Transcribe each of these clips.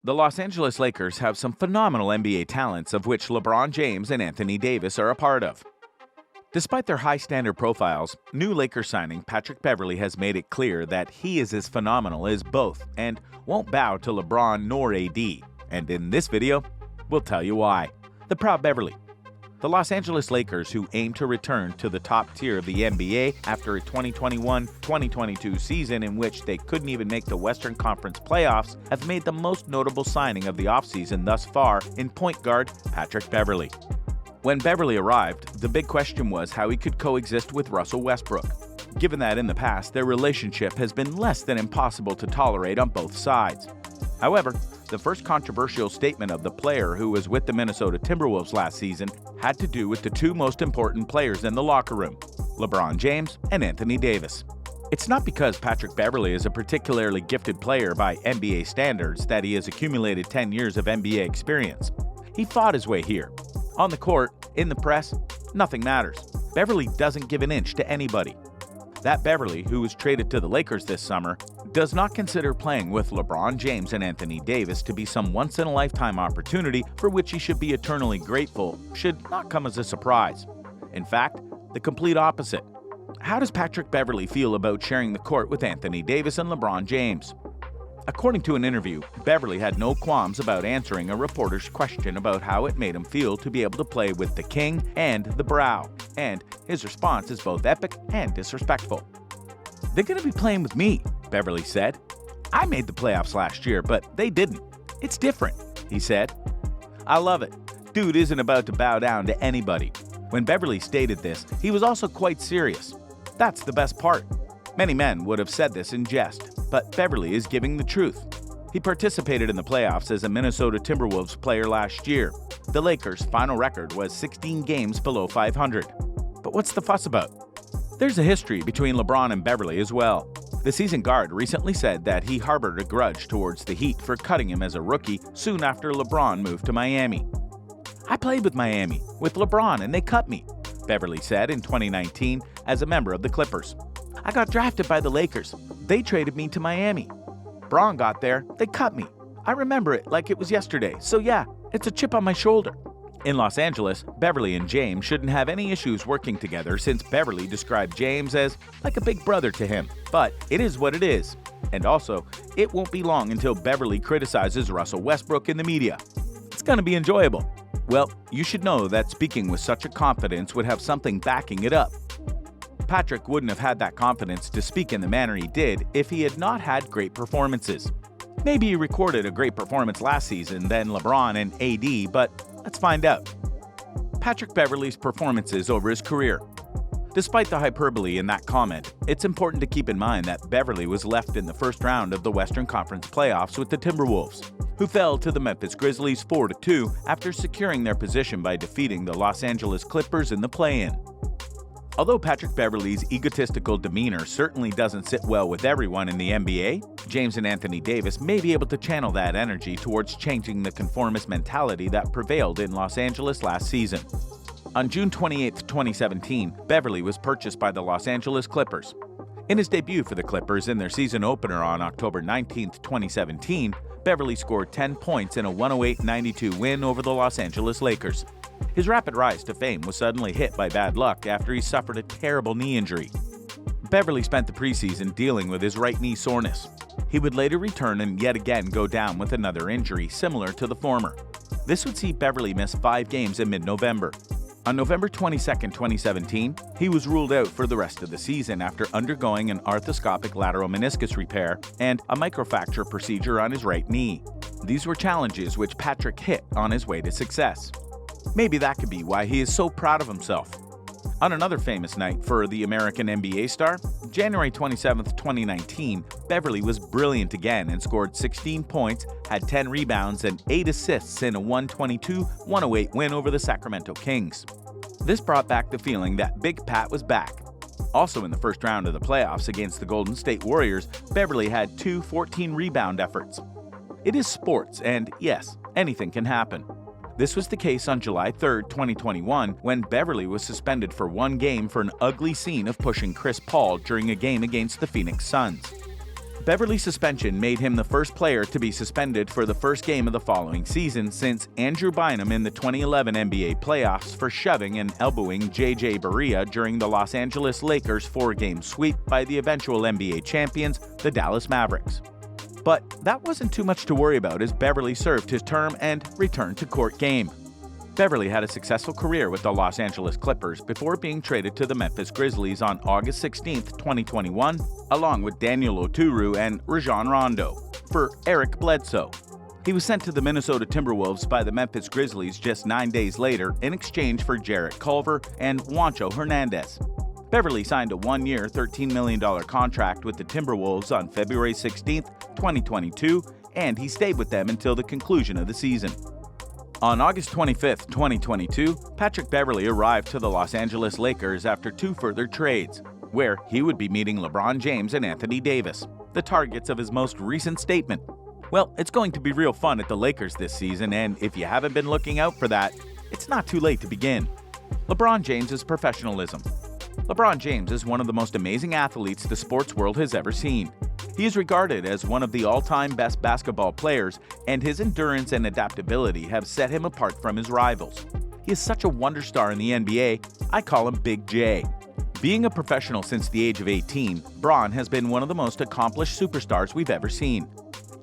The Los Angeles Lakers have some phenomenal NBA talents, of which LeBron James and Anthony Davis are a part of. Despite their high standard profiles, new Lakers signing Patrick Beverley has made it clear that he is as phenomenal as both and won't bow to LeBron nor AD. And in this video, we'll tell you why. The proud Beverley. The Los Angeles Lakers, who aim to return to the top tier of the NBA after a 2021-2022 season in which they couldn't even make the Western Conference playoffs, have made the most notable signing of the offseason thus far in point guard Patrick Beverley. When Beverley arrived, the big question was how he could coexist with Russell Westbrook, given that in the past their relationship has been less than impossible to tolerate on both sides. However, the first controversial statement of the player who was with the Minnesota Timberwolves last season had to do with the two most important players in the locker room, LeBron James and Anthony Davis. It's not because Patrick Beverley is a particularly gifted player by NBA standards that he has accumulated 10 years of NBA experience. He fought his way here. On the court, in the press, nothing matters. Beverley doesn't give an inch to anybody. That Beverley, who was traded to the Lakers this summer, does not consider playing with LeBron James and Anthony Davis to be some once-in-a-lifetime opportunity for which he should be eternally grateful should not come as a surprise. In fact, the complete opposite. How does Patrick Beverley feel about sharing the court with Anthony Davis and LeBron James? According to an interview, Beverley had no qualms about answering a reporter's question about how it made him feel to be able to play with the King and the Brow, and his response is both epic and disrespectful. "They're going to be playing with me," Beverley said. "I made the playoffs last year, but they didn't. It's different," he said. I love it. Dude isn't about to bow down to anybody. When Beverley stated this, he was also quite serious. That's the best part. Many men would have said this in jest, but Beverley is giving the truth. He participated in the playoffs as a Minnesota Timberwolves player last year. The Lakers' final record was 16 games below 500. But what's the fuss about? There's a history between LeBron and Beverley as well. The seasoned guard recently said that he harbored a grudge towards the Heat for cutting him as a rookie soon after LeBron moved to Miami. "I played with Miami, with LeBron, and they cut me," Beverley said in 2019 as a member of the Clippers. "I got drafted by the Lakers. They traded me to Miami. Bron got there, they cut me. I remember it like it was yesterday, so yeah, it's a chip on my shoulder." In Los Angeles, Beverley and James shouldn't have any issues working together since Beverley described James as like a big brother to him. But it is what it is. And also, it won't be long until Beverley criticizes Russell Westbrook in the media. It's gonna be enjoyable. Well, you should know that speaking with such a confidence would have something backing it up. Patrick wouldn't have had that confidence to speak in the manner he did if he had not had great performances. Maybe he recorded a great performance last season than LeBron and AD, but let's find out. Patrick Beverley's performances over his career. Despite the hyperbole in that comment, it's important to keep in mind that Beverley was left in the first round of the Western Conference playoffs with the Timberwolves, who fell to the Memphis Grizzlies 4-2 after securing their position by defeating the Los Angeles Clippers in the play-in. Although Patrick Beverley's egotistical demeanor certainly doesn't sit well with everyone in the NBA, James and Anthony Davis may be able to channel that energy towards changing the conformist mentality that prevailed in Los Angeles last season. On June 28, 2017, Beverley was purchased by the Los Angeles Clippers. In his debut for the Clippers in their season opener on October 19, 2017, Beverley scored 10 points in a 108-92 win over the Los Angeles Lakers. His rapid rise to fame was suddenly hit by bad luck after he suffered a terrible knee injury. Beverley spent the preseason dealing with his right knee soreness. He would later return and yet again go down with another injury similar to the former. This would see Beverley miss 5 games in mid-November. On November 22, 2017, he was ruled out for the rest of the season after undergoing an arthroscopic lateral meniscus repair and a microfracture procedure on his right knee. These were challenges which Patrick hit on his way to success. Maybe that could be why he is so proud of himself. On another famous night for the American NBA star, January 27, 2019, Beverley was brilliant again and scored 16 points, had 10 rebounds, and 8 assists in a 122-108 win over the Sacramento Kings. This brought back the feeling that Big Pat was back. Also in the first round of the playoffs against the Golden State Warriors, Beverley had 2 14-rebound efforts. It is sports, and yes, anything can happen. This was the case on July 3, 2021, when Beverley was suspended for 1 game for an ugly scene of pushing Chris Paul during a game against the Phoenix Suns. Beverly's suspension made him the first player to be suspended for the first game of the following season since Andrew Bynum in the 2011 NBA playoffs for shoving and elbowing J.J. Barea during the Los Angeles Lakers' four-game sweep by the eventual NBA champions, the Dallas Mavericks. But that wasn't too much to worry about as Beverly served his term and returned to court game. Beverly had a successful career with the Los Angeles Clippers before being traded to the Memphis Grizzlies on August 16, 2021, along with Daniel Oturu and Rajon Rondo, for Eric Bledsoe. He was sent to the Minnesota Timberwolves by the Memphis Grizzlies just 9 days later in exchange for Jarrett Culver and Juancho Hernandez. Beverly signed a one-year, $13 million contract with the Timberwolves on February 16, 2022, and he stayed with them until the conclusion of the season. On August 25, 2022, Patrick Beverley arrived to the Los Angeles Lakers after two further trades, where he would be meeting LeBron James and Anthony Davis, the targets of his most recent statement. Well, it's going to be real fun at the Lakers this season, and if you haven't been looking out for that, it's not too late to begin. LeBron James' professionalism. LeBron James is one of the most amazing athletes the sports world has ever seen. He is regarded as one of the all-time best basketball players, and his endurance and adaptability have set him apart from his rivals. He is such a wonder star in the NBA, I call him Big J. Being a professional since the age of 18, Bron has been one of the most accomplished superstars we've ever seen.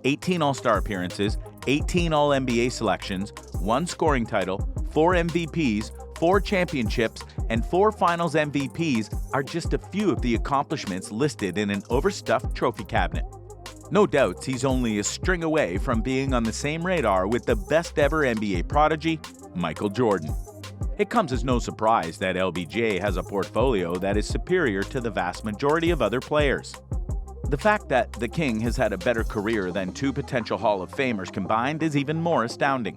18 All-Star appearances, 18 All-NBA selections, 1 scoring title, 4 MVPs, 4 championships, and 4 Finals MVPs are just a few of the accomplishments listed in an overstuffed trophy cabinet. No doubts he's only a string away from being on the same radar with the best ever NBA prodigy, Michael Jordan. It comes as no surprise that LBJ has a portfolio that is superior to the vast majority of other players. The fact that the King has had a better career than 2 potential Hall of Famers combined is even more astounding.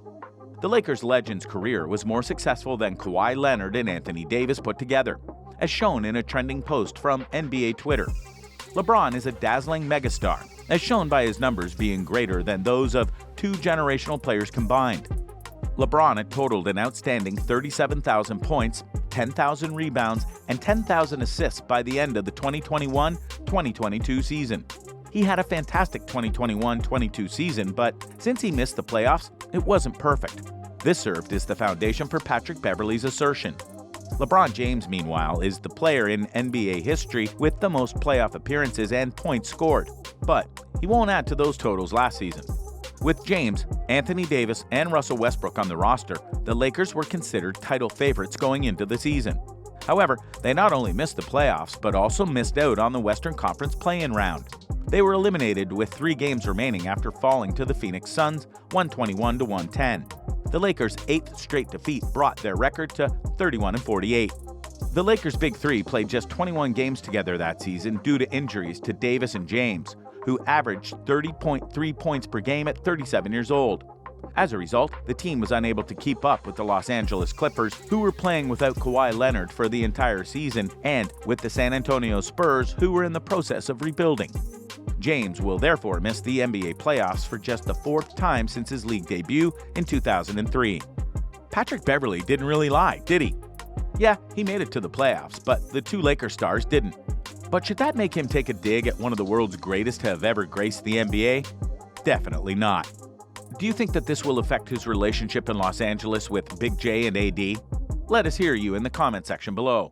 The Lakers legend's career was more successful than Kawhi Leonard and Anthony Davis put together, as shown in a trending post from NBA Twitter. LeBron is a dazzling megastar, as shown by his numbers being greater than those of 2 generational players combined. LeBron had totaled an outstanding 37,000 points, 10,000 rebounds, and 10,000 assists by the end of the 2021-2022 season. He had a fantastic 2021-22 season, but since he missed the playoffs, it wasn't perfect. This served as the foundation for Patrick Beverley's assertion. LeBron James, meanwhile, is the player in NBA history with the most playoff appearances and points scored, but he won't add to those totals last season. With James, Anthony Davis, and Russell Westbrook on the roster, the Lakers were considered title favorites going into the season. However, they not only missed the playoffs, but also missed out on the Western Conference play-in round. They were eliminated with 3 games remaining after falling to the Phoenix Suns 121-110. The Lakers' 8th straight defeat brought their record to 31-48. The Lakers' Big Three played just 21 games together that season due to injuries to Davis and James, who averaged 30.3 points per game at 37 years old. As a result, the team was unable to keep up with the Los Angeles Clippers, who were playing without Kawhi Leonard for the entire season, and with the San Antonio Spurs, who were in the process of rebuilding. James will therefore miss the NBA playoffs for just the 4th time since his league debut in 2003. Patrick Beverley didn't really lie, did he? Yeah, he made it to the playoffs, but the 2 Lakers stars didn't. But should that make him take a dig at one of the world's greatest to have ever graced the NBA? Definitely not. Do you think that this will affect his relationship in Los Angeles with Big J and AD? Let us hear you in the comment section below.